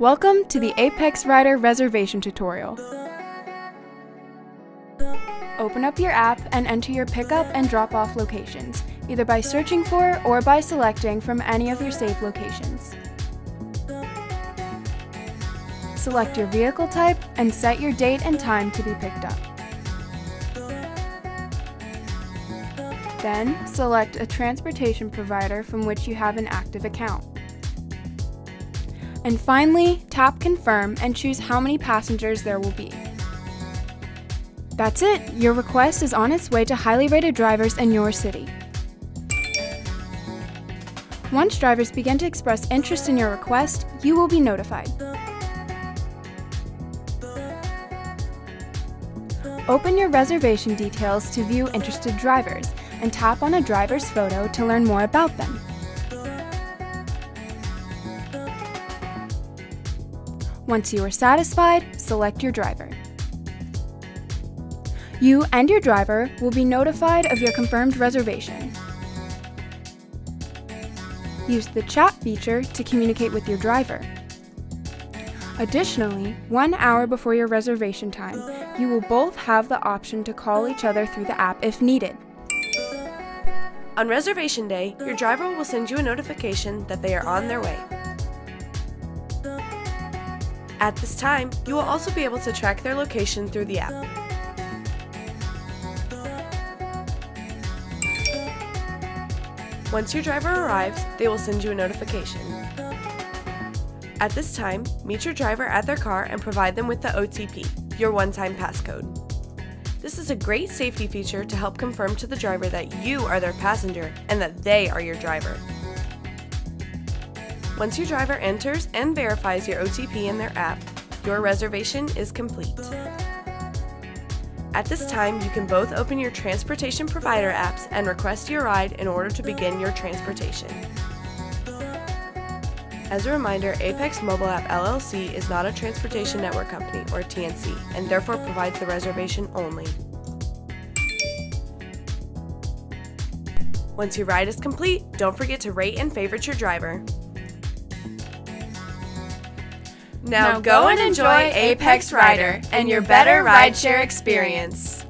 Welcome to the Apex Rider reservation tutorial. Open up your app and enter your pickup and drop-off locations, either by searching for or by selecting from any of your saved locations. Select your vehicle type and set your date and time to be picked up. Then, select a transportation provider from which you have an active account. And finally, tap Confirm and choose how many passengers there will be. That's it! Your request is on its way to highly rated drivers in your city. Once drivers begin to express interest in your request, you will be notified. Open your reservation details to view interested drivers and tap on a driver's photo to learn more about them. Once you are satisfied, select your driver. You and your driver will be notified of your confirmed reservation. Use the chat feature to communicate with your driver. Additionally, 1 hour before your reservation time, you will both have the option to call each other through the app if needed. On reservation day, your driver will send you a notification that they are on their way. At this time, you will also be able to track their location through the app. Once your driver arrives, they will send you a notification. At this time, meet your driver at their car and provide them with the OTP, your one-time passcode. This is a great safety feature to help confirm to the driver that you are their passenger and that they are your driver. Once your driver enters and verifies your OTP in their app, your reservation is complete. At this time, you can both open your transportation provider apps and request your ride in order to begin your transportation. As a reminder, Apex Mobile App LLC is not a transportation network company or TNC and therefore provides the reservation only. Once your ride is complete, don't forget to rate and favorite your driver. Now go and enjoy Apex Rider and your better rideshare experience.